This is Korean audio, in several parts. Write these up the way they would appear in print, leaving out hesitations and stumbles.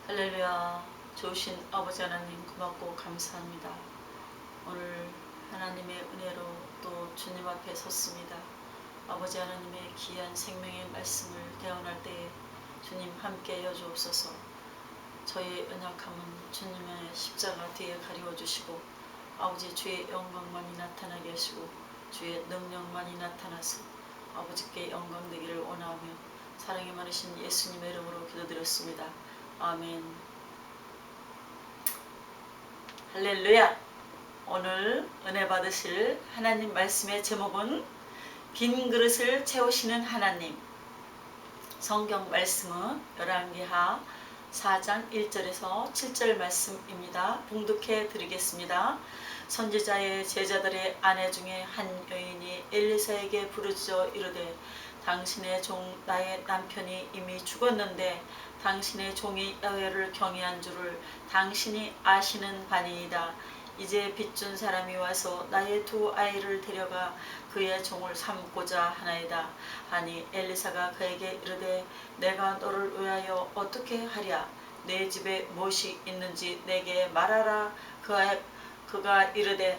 할렐루야. 좋으신 아버지 하나님 고맙고 감사합니다. 오늘 하나님의 은혜로 또 주님 앞에 섰습니다. 아버지 하나님의 귀한 생명의 말씀을 대언할 때에 주님 함께 여주옵소서. 저의 연약함은 주님의 십자가 뒤에 가리워 주시고 아버지 주의 영광만이 나타나게 하시고 주의 능력만이 나타나서 아버지께 영광 되기를 원하며 사랑이 많으신 예수님의 이름으로 기도드렸습니다. 아멘. 할렐루야. 오늘 은혜 받으실 하나님 말씀의 제목은 빈 그릇을 채우시는 하나님. 성경 말씀은 열왕기하 4장 1절에서 7절 말씀입니다. 봉독해 드리겠습니다. 선지자의 제자들의 아내 중에 한 여인이 엘리사에게 부르짖어 이르되 당신의 종 나의 남편이 이미 죽었는데 당신의 종이 야훼를 경외한 줄을 당신이 아시는 바니이다. 이제 빚준 사람이 와서 나의 두 아이를 데려가 그의 종을 삼고자 하나이다. 하니 엘리사가 그에게 이르되 내가 너를 위하여 어떻게 하랴. 내 집에 무엇이 있는지 내게 말하라. 그가 이르되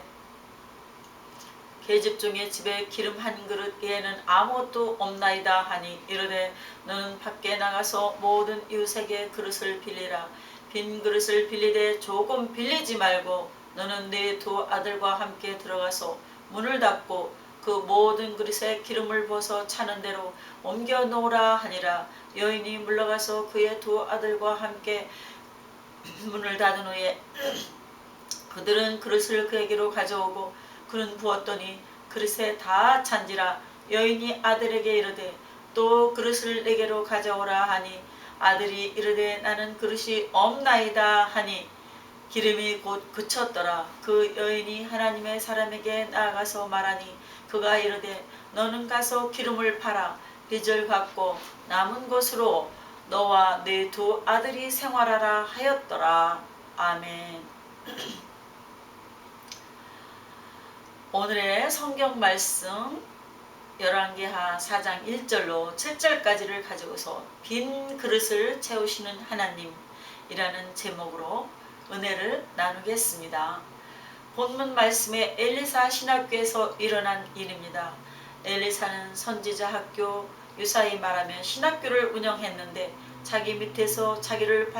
계집종의 집에 기름 한 그릇 외에는 아무것도 없나이다. 하니 이르되 너는 밖에 나가서 모든 이웃에게 그릇을 빌리라. 빈 그릇을 빌리되 조금 빌리지 말고 너는 네 두 아들과 함께 들어가서 문을 닫고 그 모든 그릇에 기름을 부어서 차는 대로 옮겨 놓으라 하니라. 여인이 물러가서 그의 두 아들과 함께 문을 닫은 후에 그들은 그릇을 그에게로 가져오고 그는 부었더니 그릇에 다 찬지라. 여인이 아들에게 이르되 또 그릇을 내게로 가져오라 하니 아들이 이르되 나는 그릇이 없나이다. 하니 기름이 곧 그쳤더라. 그 여인이 하나님의 사람에게 나아가서 말하니 그가 이르되 너는 가서 기름을 팔아 빚을 갚고 남은 것으로 너와 네 두 아들이 생활하라 하였더라. 아멘. 오늘의 성경 말씀 열왕기하 4장 1절로 7절까지를 가지고서 빈 그릇을 채우시는 하나님이라는 제목으로 은혜를 나누겠습니다. 본문 말씀에 엘리사 신학교에서 일어난 일입니다. 엘리사는 선지자 학교, 유사히 말하면 신학교를 운영했는데 자기 밑에서 자기를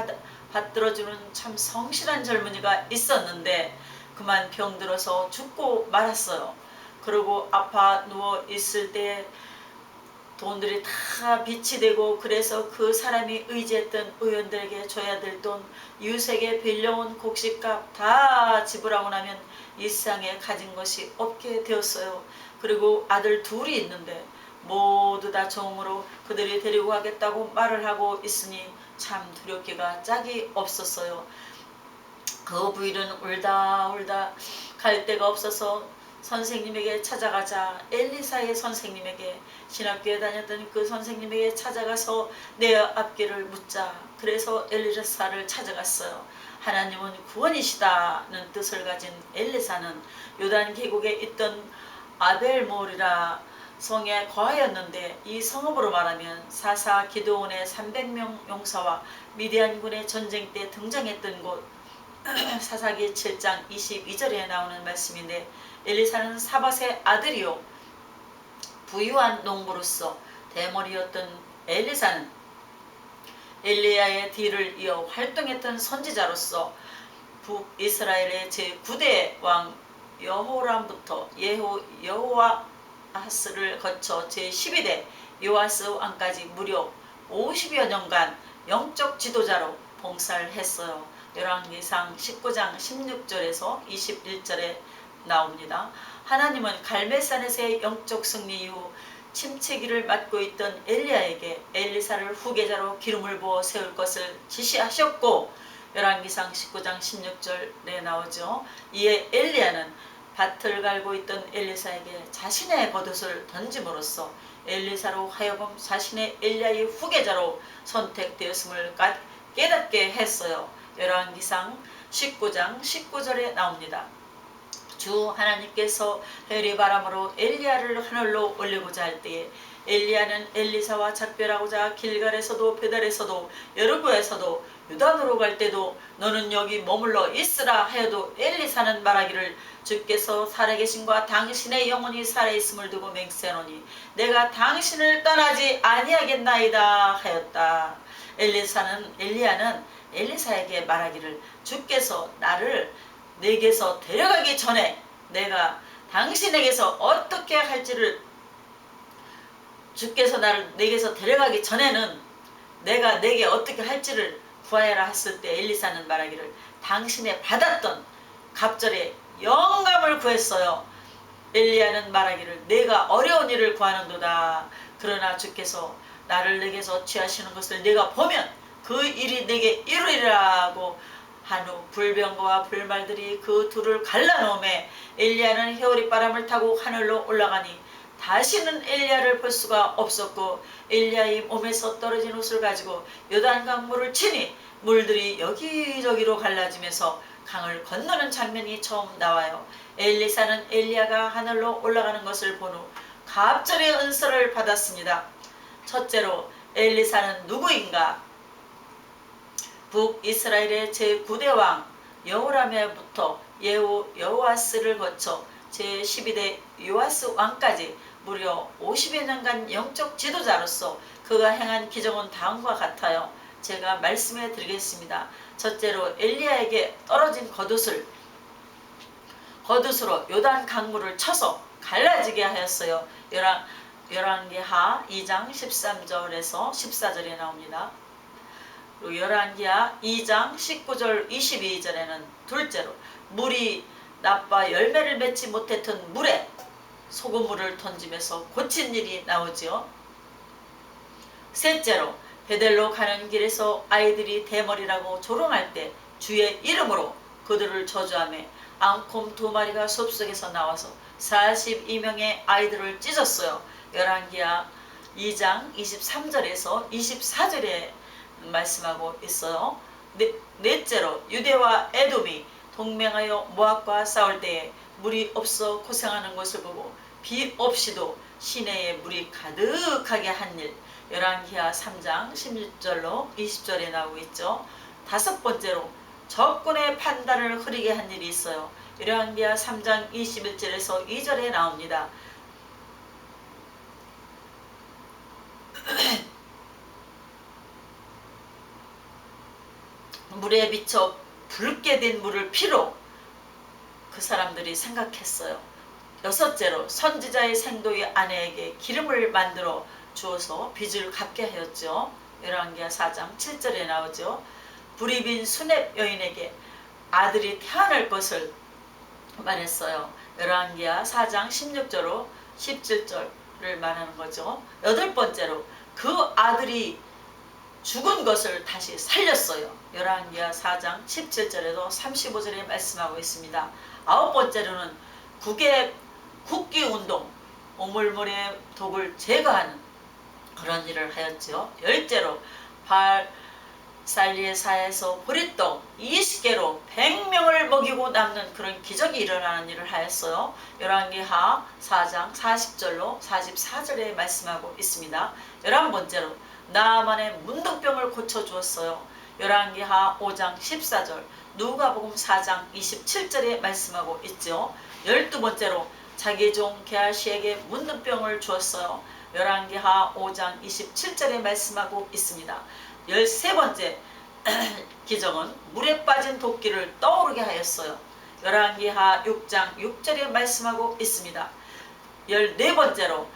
받들어주는 참 성실한 젊은이가 있었는데 그만 병들어서 죽고 말았어요. 그리고 아파 누워 있을 때 돈들이 다 빚이 되고 그래서 그 사람이 의지했던 의원들에게 줘야 될 돈, 이웃에게 빌려온 곡식값 다 지불하고 나면 이 세상에 가진 것이 없게 되었어요. 그리고 아들 둘이 있는데 모두 다 종으로 그들이 데리고 가겠다고 말을 하고 있으니 참 두렵기가 짝이 없었어요. 그 부인은 울다 갈 데가 없어서 선생님에게 찾아가자. 엘리사의 선생님에게, 신학교에 다녔던 그 선생님에게 찾아가서 내 앞길을 묻자. 그래서 엘리사를 찾아갔어요. 하나님은 구원이시다는 뜻을 가진 엘리사는 요단 계곡에 있던 아벨몰이라 성에 거하였는데 이 성읍으로 말하면 사사 기드온의 300명 용사와 미디안군의 전쟁 때 등장했던 곳, 사사기 7장 22절에 나오는 말씀인데 엘리사는 사밧의 아들이요 부유한 농부로서 대머리였던 엘리사는 엘리야의 뒤를 이어 활동했던 선지자로서 북이스라엘의 제9대 왕 여호람부터 여호와하스를 거쳐 제12대 요아스 왕까지 무려 50여 년간 영적 지도자로 봉사를 했어요. 열왕기상 19장 16절에서 21절에 나옵니다. 하나님은 갈멜산에서의 영적 승리 이후 침체기를 맡고 있던 엘리야에게 엘리사를 후계자로 기름을 부어 세울 것을 지시하셨고 열왕기상 19장 16절에 나오죠. 이에 엘리야는 밭을 갈고 있던 엘리사에게 자신의 겉옷을 던짐으로써 엘리사로 하여금 자신의 엘리야의 후계자로 선택되었음을 깨닫게 했어요. 열왕기상 19장 19절에 나옵니다. 주 하나님께서 해리바람으로 엘리야를 하늘로 올리고자 할 때에 엘리야는 엘리사와 작별하고자 길갈에서도 베델에서도 여러 구에서도 유단으로 갈 때도 너는 여기 머물러 있으라 하여도 엘리사는 말하기를 주께서 살아계심과 당신의 영혼이 살아있음을 두고 맹세하노니 내가 당신을 떠나지 아니하겠나이다 하였다. 엘리야는 엘리사에게 말하기를 주께서 나를 내게서 데려가기 전에 내가 당신에게서 어떻게 할지를 주께서 나를 내게서 데려가기 전에는 내가 내게 어떻게 할지를 구하여라 했을 때 엘리사는 말하기를 당신의 받았던 갑절에 영감을 구했어요. 엘리야는 말하기를 내가 어려운 일을 구하는도다. 그러나 주께서 나를 내게서 취하시는 것을 내가 보면 그 일이 내게 이루리라고 한 후 불병거와 불말들이 그 둘을 갈라놓음에 엘리야는 회오리 타고 하늘로 올라가니 다시는 엘리야를 볼 수가 없었고 엘리야의 몸에서 떨어진 옷을 가지고 요단강 물을 치니 물들이 여기저기로 갈라지면서 강을 건너는 장면이 처음 나와요. 엘리사는 엘리야가 하늘로 올라가는 것을 본 후 갑절의 은사를 받았습니다. 첫째로 엘리사는 누구인가? 북이스라엘의 제9대 왕 여호람에부터 여호아스를 거쳐 제12대 요아스 왕까지 무려 50여 년간 영적 지도자로서 그가 행한 기적은 다음과 같아요. 제가 말씀해 드리겠습니다. 첫째로 엘리야에게 떨어진 겉옷으로 요단 강물을 쳐서 갈라지게 하였어요. 열왕기하 2장 13절에서 14절에 나옵니다. 그리고 열왕기하 2장 19절 22절에는 둘째로 물이 나빠 열매를 맺지 못했던 물에 소금물을 던지면서 고친 일이 나오지요. 셋째로 베델로 가는 길에서 아이들이 대머리라고 조롱할 때 주의 이름으로 그들을 저주하며 앙콤 2마리가 숲속에서 나와서 42명의 아이들을 찢었어요. 열왕기하 2장 23절에서 24절에 말씀하고 있어요. 넷째로 유대와 에돔이 동맹하여 모압과 싸울 때에 물이 없어 고생하는 것을 보고 비 없이도 시내에 물이 가득하게 한 일. 열왕기하 3장 16절로 20절에 나오고 있죠. 다섯 번째로 적군의 판단을 흐리게 한 일이 있어요. 열왕기하 3장 21절에서 2절에 나옵니다. 물에 비쳐 붉게 된 물을 피로 그 사람들이 생각했어요. 여섯째로 선지자의 생도의 아내에게 기름을 만들어 주어서 빚을 갚게 하였죠. 열왕기하 4장 7절에 나오죠. 불이 빈 수렙 여인에게 아들이 태어날 것을 말했어요. 열왕기하 4장 16절로 17절을 말하는 거죠. 여덟 번째로 그 아들이 죽은 것을 다시 살렸어요. 열왕기하 4장 17절에도 35절에 말씀하고 있습니다. 아홉 번째로는 국기운동, 오물물의 독을 제거하는 그런 일을 하였죠. 열째로 발살리에사에서 보리떡 20개로 100명을 먹이고 남는 그런 기적이 일어나는 일을 하였어요. 열왕기하 4장 40절로 44절에 말씀하고 있습니다. 11번째로 나아만의 문둥병을 고쳐주었어요. 열왕기하 5장 14절, 누가복음 4장 27절에 말씀하고 있죠. 12번째로 자기 종 게하시에게 문둥병을 주었어요. 열왕기하 5장 27절에 말씀하고 있습니다. 13번째 기적은 물에 빠진 도끼를 떠오르게 하였어요. 열왕기하 6장 6절에 말씀하고 있습니다. 14번째로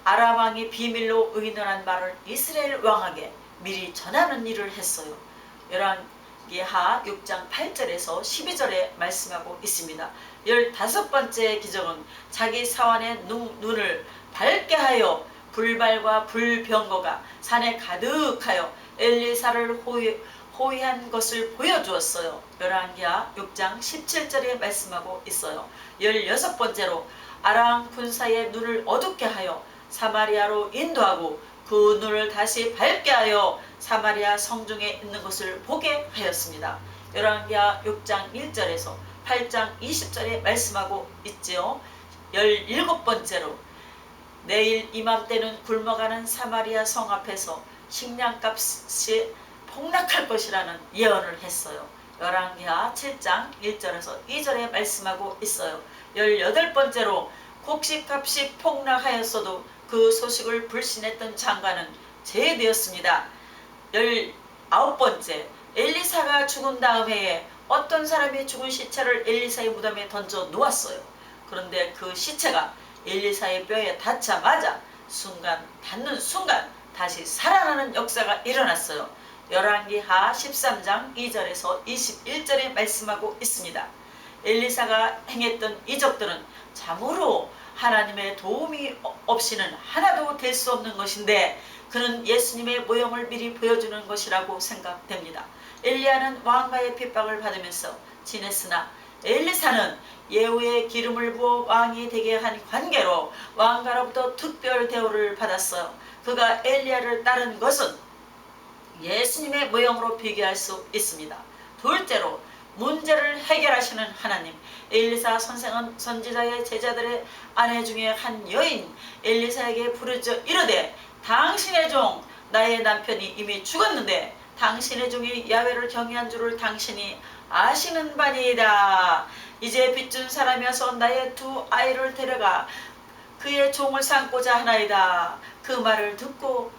아람 왕이 비밀로 의논한 말을 이스라엘 왕에게 미리 전하는 일을 했어요. 열왕기하 6장 8절에서 12절에 말씀하고 있습니다. 15번째 기적은 자기 사환의 눈을 밝게 하여 불발과 불병거가 산에 가득하여 엘리사를 호위한 것을 보여주었어요. 열왕기하 6장 17절에 말씀하고 있어요. 16번째로 아람 군사의 눈을 어둡게 하여 사마리아로 인도하고 그 눈을 다시 밝게 하여 사마리아 성중에 있는 것을 보게 하였습니다. 열왕기하 6장 1절에서 8장 20절에 말씀하고 있지요. 17번째로 내일 이맘때는 굶어가는 사마리아 성 앞에서 식량값이 폭락할 것이라는 예언을 했어요. 열왕기하 7장 1절에서 2절에 말씀하고 있어요. 18번째로 곡식값이 폭락하였어도 그 소식을 불신했던 장관은 제되었습니다. 19번째, 엘리사가 죽은 다음 해에 어떤 사람이 죽은 시체를 엘리사의 무덤에 던져 놓았어요. 그런데 그 시체가 엘리사의 뼈에 닿자마자 닿는 순간 다시 살아나는 역사가 일어났어요. 열왕기하 13장 2절에서 21절에 말씀하고 있습니다. 엘리사가 행했던 이적들은 참으로 하나님의 도움이 없이는 하나도 될 수 없는 것인데 그는 예수님의 모형을 미리 보여주는 것이라고 생각됩니다. 엘리야는 왕과의 핍박을 받으면서 지냈으나 엘리사는 예후의 기름을 부어 왕이 되게 한 관계로 왕가로부터 특별 대우를 받았어요. 그가 엘리야를 따른 것은 예수님의 모형으로 비교할 수 있습니다. 둘째로 문제를 해결하시는 하나님. 엘리사 선생은 선지자의 제자들의 아내 중에 한 여인 엘리사에게 부르짖어 이르되 당신의 종 나의 남편이 이미 죽었는데 당신의 종이 야훼를 경외한 줄을 당신이 아시는 바니이다. 이제 빚준 사람이어서 나의 두 아이를 데려가 그의 종을 삼고자 하나이다. 그 말을 듣고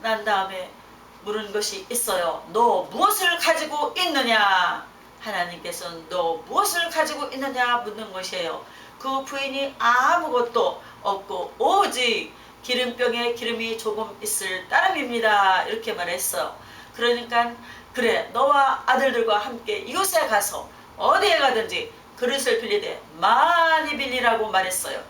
난 다음에 물은 것이 있어요. 너 무엇을 가지고 있느냐? 하나님께서는 너 무엇을 가지고 있느냐 묻는 것이에요. 그 부인이 아무것도 없고 오직 기름병에 기름이 조금 있을 따름입니다. 이렇게 말했어요. 그러니까 그래 너와 아들들과 함께 이곳에 가서 어디에 가든지 그릇을 빌리되 많이 빌리라고 말했어요.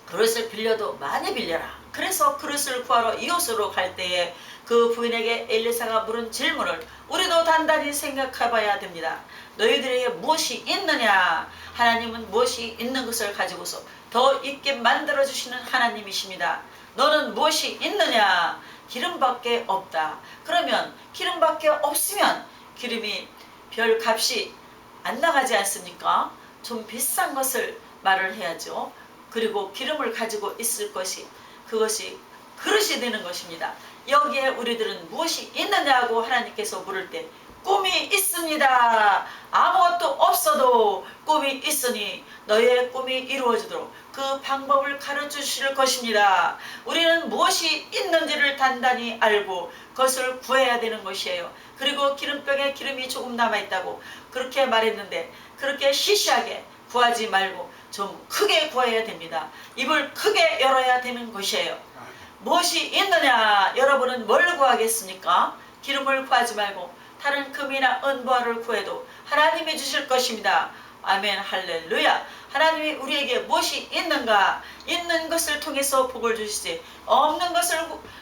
그릇을 빌려도 많이 빌려라. 그래서 그릇을 구하러 이곳으로 갈 때에 그 부인에게 엘리사가 물은 질문을 우리도 단단히 생각해 봐야 됩니다. 너희들에게 무엇이 있느냐? 하나님은 무엇이 있는 것을 가지고서 더 있게 만들어주시는 하나님이십니다. 너는 무엇이 있느냐? 기름밖에 없다. 그러면 기름밖에 없으면 기름이 별 값이 안 나가지 않습니까? 좀 비싼 것을 말을 해야죠. 그리고 기름을 가지고 있을 것이 그것이 그릇이 되는 것입니다. 여기에 우리들은 무엇이 있느냐고 하나님께서 물을 때 꿈이 있습니다. 아무것도 없어도 꿈이 있으니 너의 꿈이 이루어지도록 그 방법을 가르쳐 주실 것입니다. 우리는 무엇이 있는지를 단단히 알고 그것을 구해야 되는 것이에요. 그리고 기름병에 기름이 조금 남아있다고 그렇게 말했는데 그렇게 시시하게 구하지 말고 좀 크게 구해야 됩니다. 입을 크게 열어야 되는 것이에요. 무엇이 있느냐? 여러분은 뭘 구하겠습니까? 기름을 구하지 말고 다른 금이나 은보화를 구해도 하나님이 주실 것입니다. 아멘 할렐루야. 하나님이 우리에게 무엇이 있는가? 있는 것을 통해서 복을 주시지 없는 것을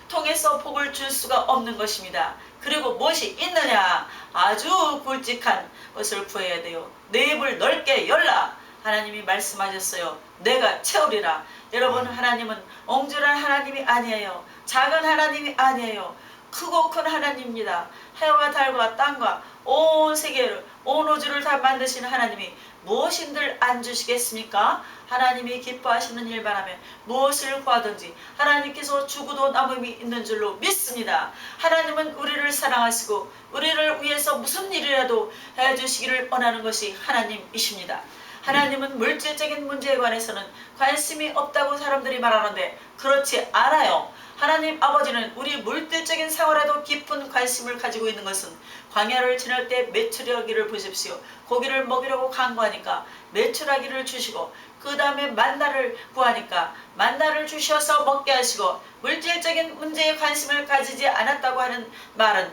통해서 복을 줄 수가 없는 것입니다. 그리고 무엇이 있느냐? 아주 굵직한 것을 구해야 돼요. 내 입을 넓게 열라. 하나님이 말씀하셨어요. 내가 채우리라. 여러분 하나님은 옹졸한 하나님이 아니에요. 작은 하나님이 아니에요. 크고 큰 하나님입니다. 해와 달과 땅과 온 세계를 온 우주를 다 만드신 하나님이 무엇인들 안 주시겠습니까? 하나님이 기뻐하시는 일만 하면 무엇을 구하든지 하나님께서 주고도 남음이 있는 줄로 믿습니다. 하나님은 우리를 사랑하시고 우리를 위해서 무슨 일이라도 해주시기를 원하는 것이 하나님이십니다. 하나님은 물질적인 문제에 관해서는 관심이 없다고 사람들이 말하는데 그렇지 않아요. 하나님 아버지는 우리 물질적인 생활에도 깊은 관심을 가지고 있는 것은 광야를 지날 때 메추라기를 보십시오. 고기를 먹이려고 간구하니까 메추라기를 주시고 그 다음에 만나를 구하니까 만나를 주셔서 먹게 하시고 물질적인 문제에 관심을 가지지 않았다고 하는 말은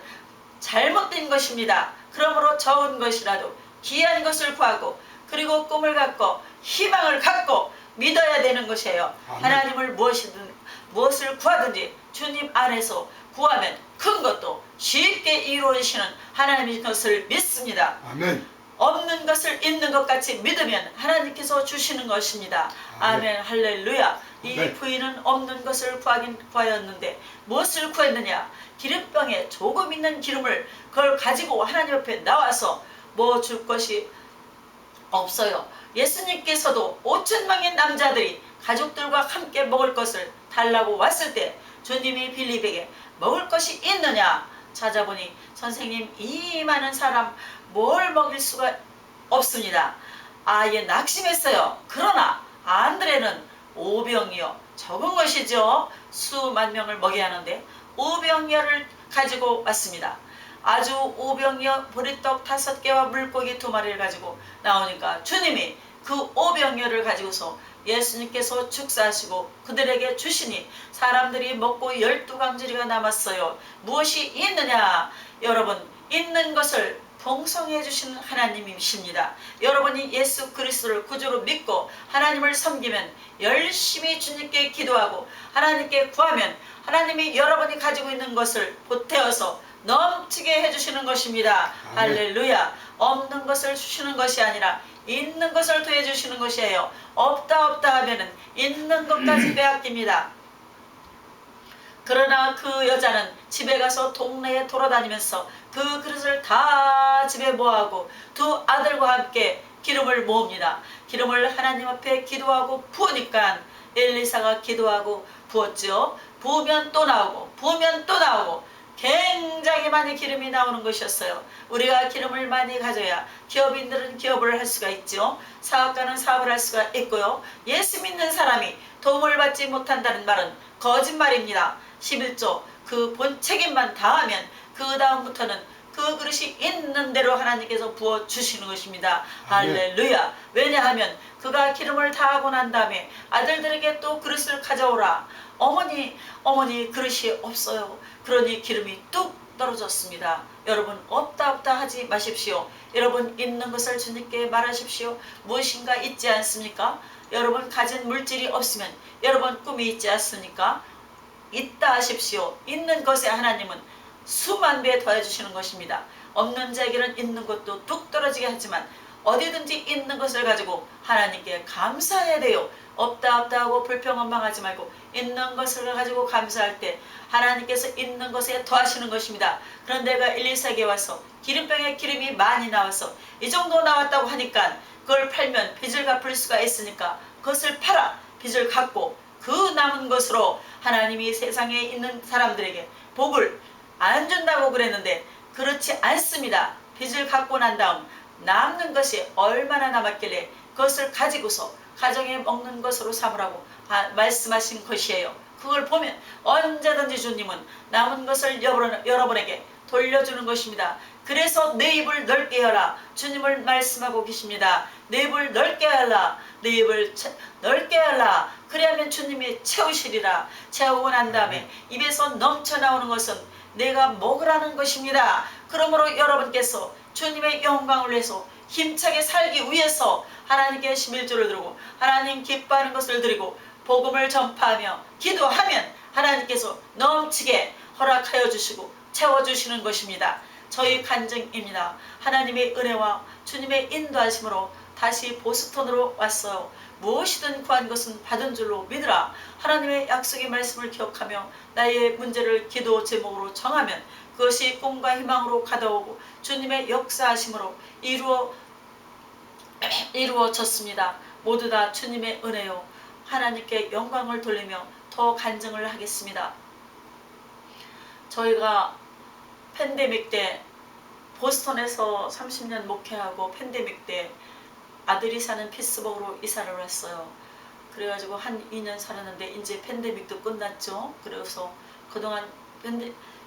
잘못된 것입니다. 그러므로 적은 것이라도 귀한 것을 구하고 그리고 꿈을 갖고 희망을 갖고 믿어야 되는 것이에요. 아멘. 하나님을 무엇을 구하든지 주님 안에서 구하면 큰 것도 쉽게 이루어지시는 하나님의 것을 믿습니다. 아멘. 없는 것을 있는 것 같이 믿으면 하나님께서 주시는 것입니다. 아멘, 아멘. 할렐루야. 이 부인은 없는 것을 구하긴 구하였는데 무엇을 구했느냐? 기름병에 조금 있는 기름을 그걸 가지고 하나님 앞에 나와서 뭐 줄 것이 없어요. 예수님께서도 5천명의 남자들이 가족들과 함께 먹을 것을 달라고 왔을 때 주님이 빌립에게 먹을 것이 있느냐 찾아보니 선생님 이 많은 사람 뭘 먹일 수가 없습니다. 아예 낙심했어요. 그러나 안드레는 오병이어 적은 것이죠. 수만 명을 먹여야 하는데 오병이어를 가지고 왔습니다. 아주 오병이어 보리떡 5개와 물고기 2마리를 가지고 나오니까 주님이 그 오병이어를 가지고서 예수님께서 축사하시고 그들에게 주시니 사람들이 먹고 12강주리가 남았어요. 무엇이 있느냐? 여러분 있는 것을 봉성해 주시는 하나님이십니다. 여러분이 예수 그리스도를 구주로 믿고 하나님을 섬기면 열심히 주님께 기도하고 하나님께 구하면 하나님이 여러분이 가지고 있는 것을 보태어서 넘치게 해주시는 것입니다. 할렐루야. 없는 것을 주시는 것이 아니라 있는 것을 더해 주시는 것이에요. 없다 하면은 있는 것까지 빼앗깁니다. 그러나 그 여자는 집에 가서 동네에 돌아다니면서 그 그릇을 다 집에 모아고 2 아들과 함께 기름을 모읍니다. 기름을 하나님 앞에 기도하고 부으니까 엘리사가 기도하고 부었죠. 부으면 또 나오고 부으면 또 나오고 굉장히 많이 기름이 나오는 것이었어요. 우리가 기름을 많이 가져야 기업인들은 기업을 할 수가 있죠. 사업가는 사업을 할 수가 있고요. 예수 믿는 사람이 도움을 받지 못한다는 말은 거짓말입니다. 11조 그 본 책임만 다하면 그 다음부터는 그 그릇이 있는 대로 하나님께서 부어주시는 것입니다. 할렐루야. 왜냐하면 그가 기름을 다 하고 난 다음에 아들들에게 또 그릇을 가져오라. 어머니 그릇이 없어요. 그러니 기름이 뚝 떨어졌습니다. 여러분 없다 하지 마십시오. 여러분 있는 것을 주님께 말하십시오. 무엇인가 있지 않습니까? 여러분 가진 물질이 없으면 여러분 꿈이 있지 않습니까? 있다 하십시오. 있는 것에 하나님은 수만 배 더해주시는 것입니다. 없는 자에게는 있는 것도 뚝 떨어지게 하지만 어디든지 있는 것을 가지고 하나님께 감사해야 돼요. 없다 하고 불평원망하지 말고 있는 것을 가지고 감사할 때 하나님께서 있는 것에 더하시는 것입니다. 그런데 내가 엘리사에게 와서 기름병에 기름이 많이 나와서 이 정도 나왔다고 하니까 그걸 팔면 빚을 갚을 수가 있으니까 그것을 팔아 빚을 갚고 그 남은 것으로 하나님이 세상에 있는 사람들에게 복을 안 준다고 그랬는데 그렇지 않습니다. 빚을 갚고 난 다음 남는 것이 얼마나 남았길래 그것을 가지고서 가정에 먹는 것으로 삼으라고 말씀하신 것이에요. 그걸 보면 언제든지 주님은 남은 것을 여러분에게 돌려주는 것입니다. 그래서 내 입을 넓게 열라. 주님을 말씀하고 계십니다. 내 입을 넓게 열라. 내 입을 넓게 열라. 그래야면 주님이 채우시리라. 채우고 난 다음에 입에서 넘쳐나오는 것은 내가 먹으라는 것입니다. 그러므로 여러분께서 주님의 영광을 위해서 힘차게 살기 위해서 하나님께 11조를 드리고 하나님 기뻐하는 것을 드리고 복음을 전파하며 기도하면 하나님께서 넘치게 허락하여 주시고 채워주시는 것입니다. 저희 간증입니다. 하나님의 은혜와 주님의 인도하심으로 다시 보스턴으로 왔어요. 무엇이든 구한 것은 받은 줄로 믿으라. 하나님의 약속의 말씀을 기억하며 나의 문제를 기도 제목으로 정하면 그것이 꿈과 희망으로 가다오고 주님의 역사하심으로 이루어졌습니다. 모두 다 주님의 은혜요. 하나님께 영광을 돌리며 더 간증을 하겠습니다. 저희가 팬데믹 때 보스턴에서 30년 목회하고 팬데믹 때 아들이 사는 피츠버그로 이사를 왔어요. 그래가지고 한 2년 살았는데 이제 팬데믹도 끝났죠. 그래서 그동안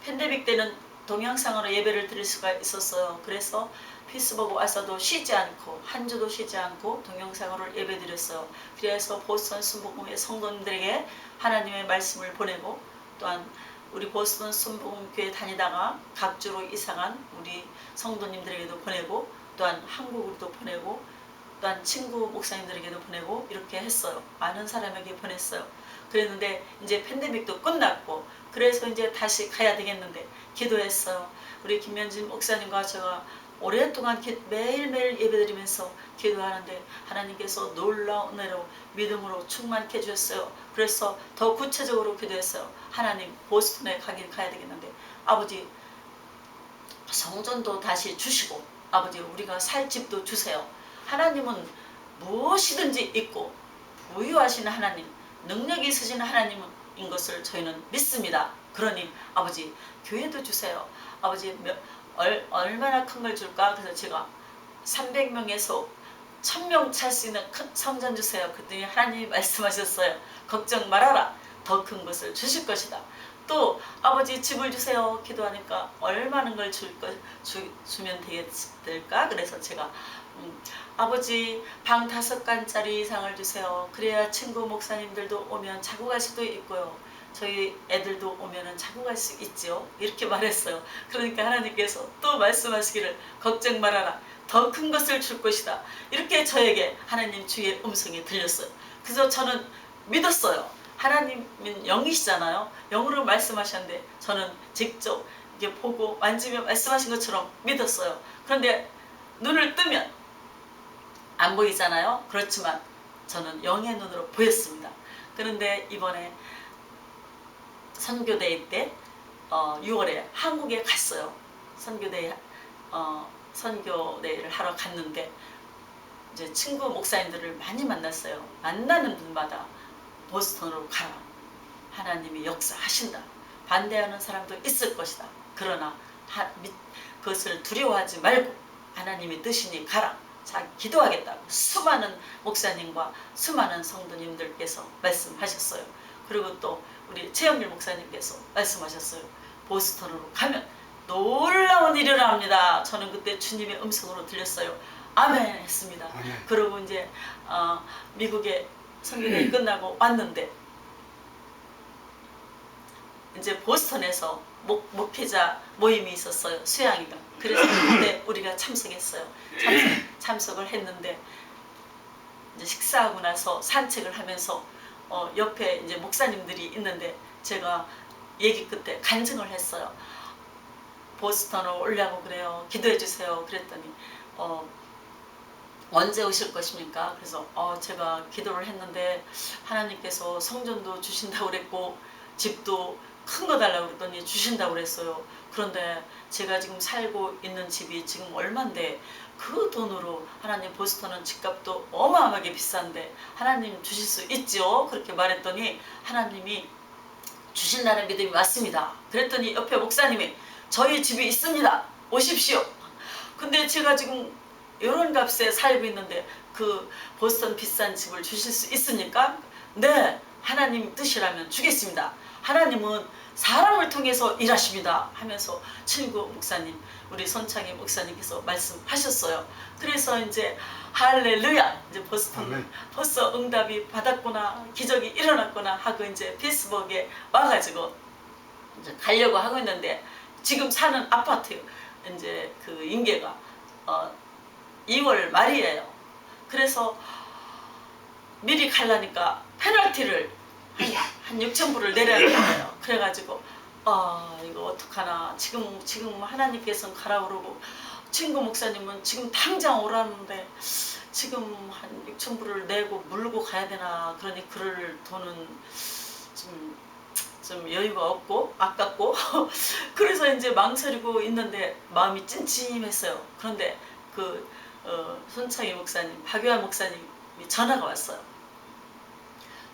팬데믹 때는 동영상으로 예배를 드릴 수가 있었어요. 그래서 피츠버그 와서도 쉬지 않고 한 주도 쉬지 않고 동영상으로 예배 드렸어요. 그래서 보스턴 순복음의 성도님들에게 하나님의 말씀을 보내고 또한 우리 보스턴 순복음교회 다니다가 각주로 이사간 우리 성도님들에게도 보내고 또한 한국으로도 보내고 또한 친구 목사님들에게도 보내고 이렇게 했어요. 많은 사람에게 보냈어요. 그랬는데 이제 팬데믹도 끝났고 그래서 이제 다시 가야 되겠는데 기도했어요. 우리 김현진 목사님과 제가 오랫동안 매일매일 예배드리면서 기도하는데 하나님께서 놀라운 은혜로 믿음으로 충만케 해주셨어요. 그래서 더 구체적으로 기도했어요. 하나님 보스턴에 가야 되겠는데 아버지 성전도 다시 주시고 아버지 우리가 살 집도 주세요. 하나님은 무엇이든지 있고 부유하신 하나님, 능력이 있으신 하나님인 것을 저희는 믿습니다. 그러니 아버지 교회도 주세요. 아버지 얼마나 큰 걸 줄까? 그래서 제가 300명에서 1000명 찰 수 있는 큰 성전 주세요. 그랬더니 하나님이 말씀하셨어요. 걱정 말아라. 더 큰 것을 주실 것이다. 또 아버지 집을 주세요. 기도하니까 얼마나 걸 주면 될까? 그래서 제가 아버지 방 5간짜리 이상을 주세요. 그래야 친구 목사님들도 오면 자고 갈 수도 있고요. 저희 애들도 오면은 자고 갈 수 있지요. 이렇게 말했어요. 그러니까 하나님께서 또 말씀하시기를 걱정 말아라. 더 큰 것을 줄 것이다. 이렇게 저에게 하나님 주의 음성이 들렸어요. 그래서 저는 믿었어요. 하나님은 영이시잖아요. 영으로 말씀하셨는데 저는 직접 이렇게 보고 만지며 말씀하신 것처럼 믿었어요. 그런데 눈을 뜨면 안 보이잖아요. 그렇지만 저는 영의 눈으로 보였습니다. 그런데 이번에 선교대회 때 6월에 한국에 갔어요. 선교대회를 하러 갔는데 이제 친구 목사님들을 많이 만났어요. 만나는 분마다 보스턴으로 가라. 하나님이 역사하신다. 반대하는 사람도 있을 것이다. 그러나 그것을 두려워하지 말고 하나님의 뜻이니 가라. 자, 기도하겠다고 수많은 목사님과 수많은 성도님들께서 말씀하셨어요. 그리고 또 우리 최영길 목사님께서 말씀하셨어요. 보스턴으로 가면 놀라운 일을 합니다. 저는 그때 주님의 음성으로 들렸어요. 아멘 했습니다. 아멘. 그리고 이제 미국에 선교대회 끝나고 왔는데 이제 보스턴에서 목회자 모임이 있었어요. 수양이가. 그래서 그때 우리가 참석했어요. 참석을 했는데 이제 식사하고 나서 산책을 하면서 옆에 이제 목사님들이 있는데 제가 얘기 끝에 간증을 했어요. 보스턴으로 오려고 그래요. 기도해 주세요. 그랬더니 언제 오실 것입니까? 그래서 제가 기도를 했는데 하나님께서 성전도 주신다고 그랬고 집도 큰 거 달라고 그랬더니 주신다고 그랬어요. 그런데 제가 지금 살고 있는 집이 지금 얼만데 그 돈으로 하나님 보스턴은 집값도 어마어마하게 비싼데 하나님 주실 수 있죠? 그렇게 말했더니 하나님이 주신다는 믿음이 왔습니다. 그랬더니 옆에 목사님이 저희 집이 있습니다. 오십시오. 근데 제가 지금 이런 값에 살고 있는데 그 보스턴 비싼 집을 주실 수 있습니까? 네, 하나님 뜻이라면 주겠습니다. 하나님은 사람을 통해서 일하십니다 하면서 친구 목사님, 우리 손창희 목사님께서 말씀하셨어요. 그래서 이제 할렐루야, 이제 보스턴 벌써 응답이 받았구나, 기적이 일어났구나 하고 이제 페이스북에 와가지고 이제 가려고 하고 있는데 지금 사는 아파트 이제 그 임계가 2월 말이에요. 그래서 미리 가려니까 페널티를 한 6,000불을 내려야 돼요. 그래가지고 이거 어떡하나. 지금 하나님께서는 가라 그러고 친구 목사님은 지금 당장 오라는데 지금 한 6,000불을 내고 물고 가야 되나. 그러니 그럴 돈은 좀 여유가 없고 아깝고 그래서 이제 망설이고 있는데 마음이 찜찜했어요. 그런데 그 손창희 목사님, 박유한 목사님이 전화가 왔어요.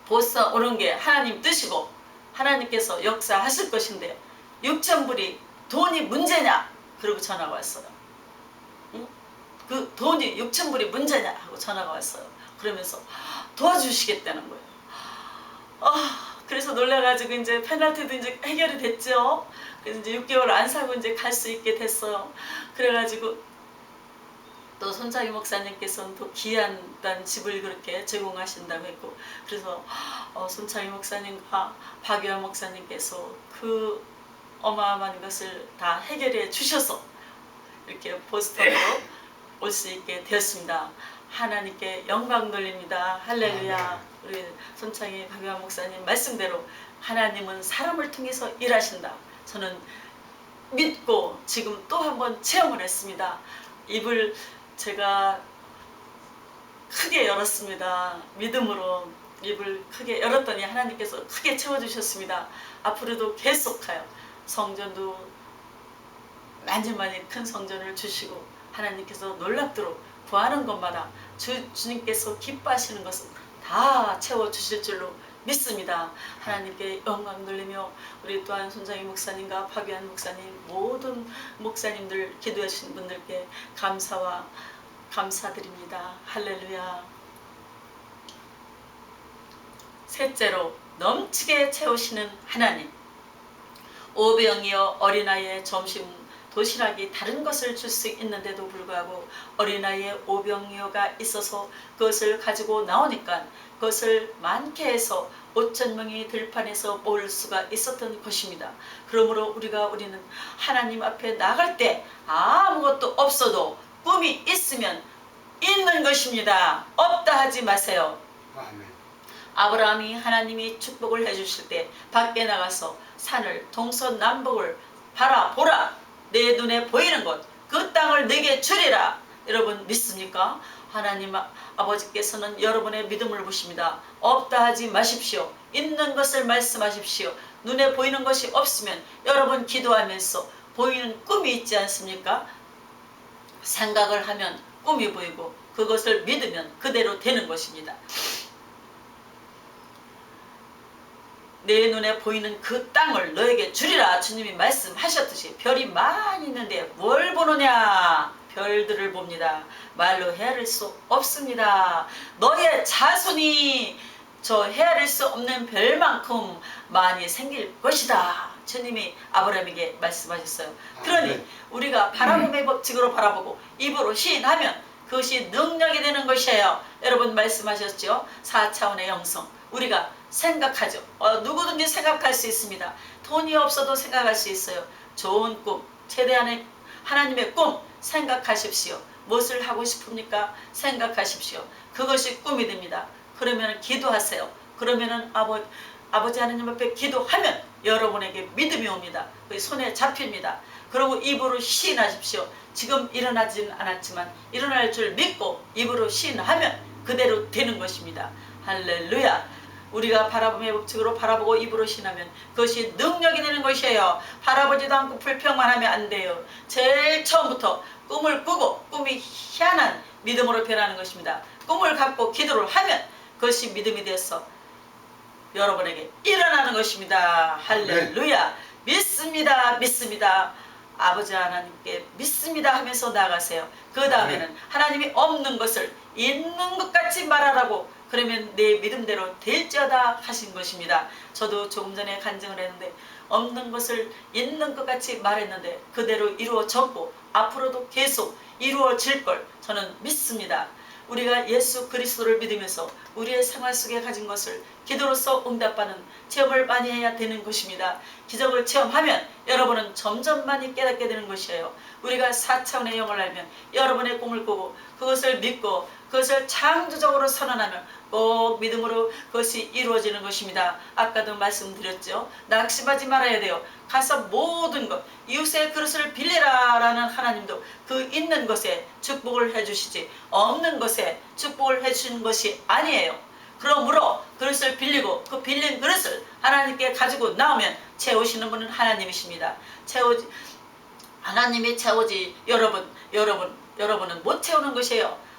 보스턴 오는 게 하나님 뜻이고 하나님께서 역사하실 것인데 6,000불이 돈이 문제냐? 그러고 전화가 왔어요. 응? 그 돈이 6,000불이 문제냐? 하고 전화가 왔어요. 그러면서 도와주시겠다는 거예요. 그래서 놀라가지고 이제 페널티도 이제 해결이 됐죠. 그래서 이제 6개월 안 살고 이제 갈 수 있게 됐어요. 그래가지고 또 손창희 목사님께서는 또 귀한 집을 그렇게 제공하신다고 했고, 그래서 손창희 목사님과 박유한 목사님께서 그 어마어마한 것을 다 해결해 주셔서 이렇게 보스턴으로 올 수 있게 되었습니다. 하나님께 영광 돌립니다. 할렐루야. 우리 손창희 박유한 목사님 말씀대로 하나님은 사람을 통해서 일하신다. 저는 믿고 지금 또 한번 체험을 했습니다. 입을 제가 크게 열었습니다. 믿음으로 입을 크게 열었더니 하나님께서 크게 채워주셨습니다. 앞으로도 계속하여 성전도 많이 큰 성전을 주시고 하나님께서 놀랍도록 구하는 것마다 주님께서 기뻐하시는 것은 다 채워주실 줄로 믿습니다. 하나님께 영광 돌리며 우리 또한 손장희 목사님과 박유한 목사님, 모든 목사님들 기도해 주신 분들께 감사와 감사드립니다. 할렐루야. 셋째로 넘치게 채우시는 하나님. 오병이어 어린아이의 점심 도시락이 다른 것을 줄 수 있는데도 불구하고 어린아이의 오병이어가 있어서 그것을 가지고 나오니까 그것을 많게 해서 5,000명이 들판에서 모을 수가 있었던 것입니다. 그러므로 우리는 하나님 앞에 나갈 때 아무것도 없어도 꿈이 있으면 있는 것입니다. 없다 하지 마세요. 아멘. 아브라함이 하나님이 축복을 해주실 때 밖에 나가서 산을 동서남북을 바라보라. 내 눈에 보이는 것 그 땅을 내게 주리라. 여러분 믿습니까? 하나님 아버지께서는 여러분의 믿음을 보십니다. 없다 하지 마십시오. 있는 것을 말씀하십시오. 눈에 보이는 것이 없으면 여러분 기도하면서 보이는 꿈이 있지 않습니까? 생각을 하면 꿈이 보이고 그것을 믿으면 그대로 되는 것입니다. 내 눈에 보이는 그 땅을 너에게 주리라. 주님이 말씀하셨듯이 별이 많이 있는데 뭘 보느냐? 별들을 봅니다. 말로 헤아릴 수 없습니다. 너의 자손이 저 헤아릴 수 없는 별만큼 많이 생길 것이다. 주님이 아브라함에게 말씀하셨어요. 그러니 우리가 바라봄의 법칙으로 바라보고 입으로 시인하면 그것이 능력이 되는 것이에요. 여러분 말씀하셨죠? 4차원의 영성. 우리가 생각하죠. 누구든지 생각할 수 있습니다. 돈이 없어도 생각할 수 있어요. 좋은 꿈, 최대한의 하나님의 꿈 생각하십시오. 무엇을 하고 싶습니까? 생각하십시오. 그것이 꿈이 됩니다. 그러면 기도하세요. 그러면 아버지 하나님 앞에 기도하면 여러분에게 믿음이 옵니다. 손에 잡힙니다. 그리고 입으로 시인하십시오. 지금 일어나지는 않았지만 일어날 줄 믿고 입으로 시인하면 그대로 되는 것입니다. 할렐루야. 우리가 바라봄의 법칙으로 바라보고 입으로 신하면 그것이 능력이 되는 것이에요. 바라보지도 않고 불평만 하면 안 돼요. 제일 처음부터 꿈을 꾸고 꿈이 희한한 믿음으로 변하는 것입니다. 꿈을 갖고 기도를 하면 그것이 믿음이 되어서 여러분에게 일어나는 것입니다. 할렐루야. 믿습니다. 믿습니다. 아버지 하나님께 믿습니다 하면서 나가세요. 그 다음에는 하나님이 없는 것을 있는 것 같이 말하라고, 그러면 내 믿음대로 될지어다 하신 것입니다. 저도 조금 전에 간증을 했는데 없는 것을 있는 것 같이 말했는데 그대로 이루어졌고 앞으로도 계속 이루어질 걸 저는 믿습니다. 우리가 예수 그리스도를 믿으면서 우리의 생활 속에 가진 것을 기도로서 응답하는 체험을 많이 해야 되는 것입니다. 기적을 체험하면 여러분은 점점 많이 깨닫게 되는 것이에요. 우리가 4차원의 영을 알면 여러분의 꿈을 꾸고 그것을 믿고 그것을 창조적으로 선언하면 꼭 믿음으로 그것이 이루어지는 것입니다. 아까도 말씀드렸죠. 낙심하지 말아야 돼요. 가서 모든 것 이웃의 그릇을 빌리라 라는 하나님도 그 있는 것에 축복을 해주시지 없는 것에 축복을 해주시는 것이 아니에요. 그러므로 그릇을 빌리고 그 빌린 그릇을 하나님께 가지고 나오면 채우시는 분은 하나님이십니다. 하나님이 채우지 여러분은 못 채우는 것이에요.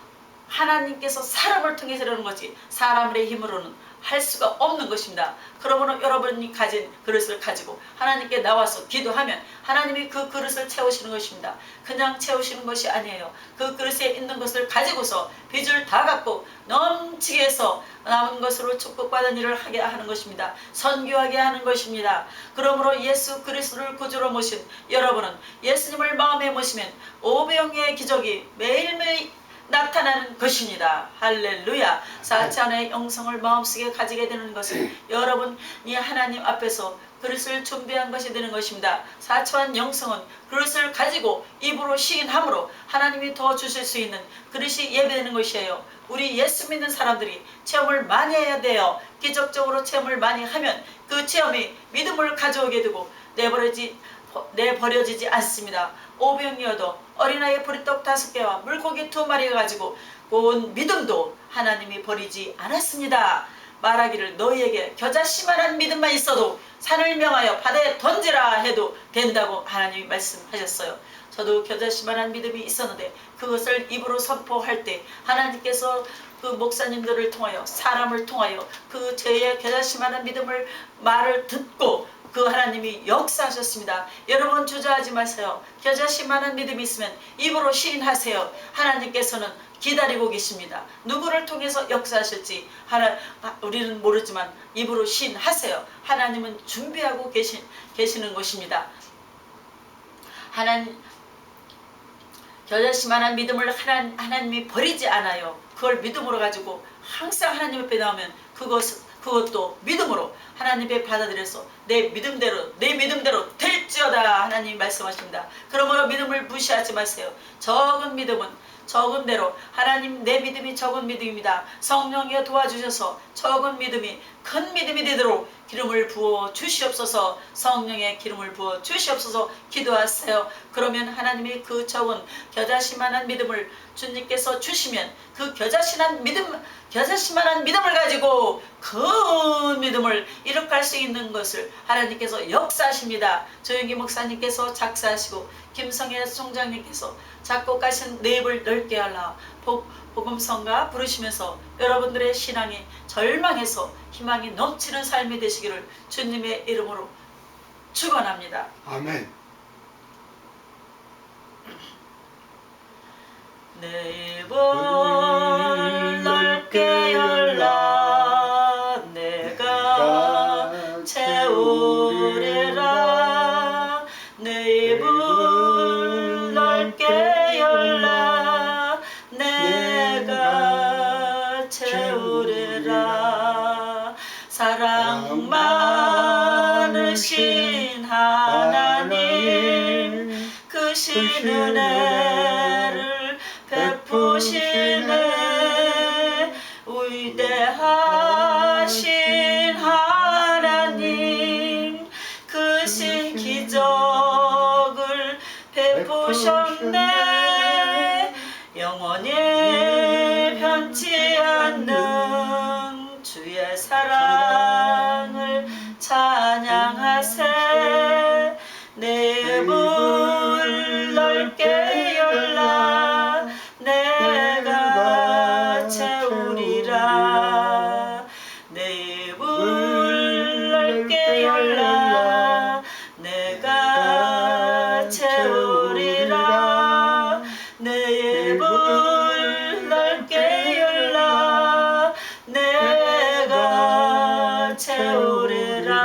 하나님께서 사람을 통해서 이러는 거지 사람의 힘으로는 할 수가 없는 것입니다. 그러므로 여러분이 가진 그릇을 가지고 하나님께 나와서 기도하면 하나님이 그 그릇을 채우시는 것입니다. 그냥 채우시는 것이 아니에요. 그 그릇에 있는 것을 가지고서 빚을 다 갚고 넘치게 해서 남은 것으로 축복받은 일을 하게 하는 것입니다. 선교하게 하는 것입니다. 그러므로 예수 그리스도를 구주로 모신 여러분은 예수님을 마음에 모시면 오병이의 기적이 매일매일 나타나는 것입니다. 할렐루야. 4차원의 영성을 마음속에 가지게 되는 것은 여러분이 하나님 앞에서 그릇을 준비한 것이 되는 것입니다. 4차원 영성은 그릇을 가지고 입으로 시인함으로 하나님이 더 주실 수 있는 그릇이 예배되는 것이에요. 우리 예수 믿는 사람들이 체험을 많이 해야 돼요. 기적적으로 체험을 많이 하면 그 체험이 믿음을 가져오게 되고 내버려지지 않습니다. 오병이어도 어린아이의 보리떡 5개와 물고기 2마리가 가지고 온 믿음도 하나님이 버리지 않았습니다. 말하기를 너희에게 겨자씨만한 믿음만 있어도 산을 명하여 바다에 던지라 해도 된다고 하나님이 말씀하셨어요. 저도 겨자씨만한 믿음이 있었는데 그것을 입으로 선포할 때 하나님께서 그 목사님들을 통하여 사람을 통하여 그 저의 겨자씨만한 믿음을 말을 듣고 그 하나님이 역사하셨습니다. 여러분 주저하지 마세요. 겨자씨만한 믿음이 있으면 입으로 시인하세요. 하나님께서는 기다리고 계십니다. 누구를 통해서 역사하실지 우리는 모르지만 입으로 시인하세요. 하나님은 준비하고 계시는 것입니다. 겨자씨만한 믿음을 하나님이 버리지 않아요. 그걸 믿음으로 가지고 항상 하나님 앞에 나오면 그것도 믿음으로 하나님 앞에 받아들여서 내 믿음대로 될지어다 하나님이 말씀하십니다. 그러므로 믿음을 무시하지 마세요. 적은 믿음은 적은 대로 하나님 내 믿음이 적은 믿음입니다. 성령이 도와주셔서 적은 믿음이 큰 믿음이 되도록 기름을 부어 주시옵소서. 성령의 기름을 부어 주시옵소서. 기도하세요. 그러면 하나님이 그 적은 겨자씨만한 믿음을 주님께서 주시면 그 겨자씨만한 믿음을 가지고 큰 믿음을 이룩할 수 있는 것을 하나님께서 역사하십니다. 조영기 목사님께서 작사하시고 김성애 총장님께서 작곡하신 내 입을 넓게 하라 복음성가 부르시면서 여러분들의 신앙이 절망해서 희망이 넘치는 삶이 되시기를 주님의 이름으로 축원합니다. 아멘. 내 입을 넓게 열라 내가 채우리라. 내 입을 넓게 열라 내가 채우리라. 사랑 많으신 하나님 그 신은혜를 베푸시네. 위대하신 하나님 그 신 기적을 베푸셨네. 영원히 변치 않는 주의 사랑을 찬양하세. 내 입을 넓게 열라 내가 채우리라. 내 입을 넓게 열라 내가 채우리라. 내 입을 넓게 열라 내가 채우리라.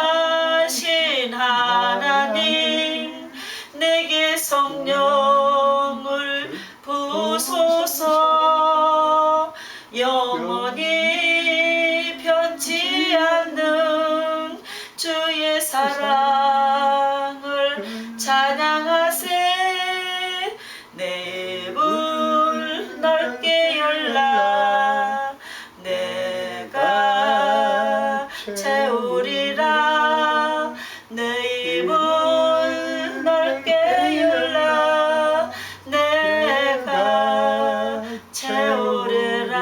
풍성하신 하나님 내게 성령을 부소서. 영원히 변치 않는 주의 사랑을 찬양하세. 내 입을 넓게 열라 내가 채우리라. 내 입을 넓게 열라 내가 채우리라.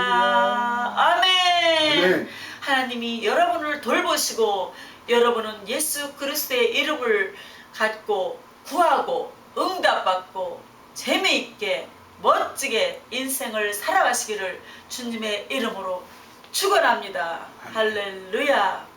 아멘. 하나님이 여러분을 돌보시고 여러분은 예수 그리스도의 이름을 갖고 구하고 응답받고 재미있게 멋지게 인생을 살아가시기를 주님의 이름으로 축원합니다. 할렐루야.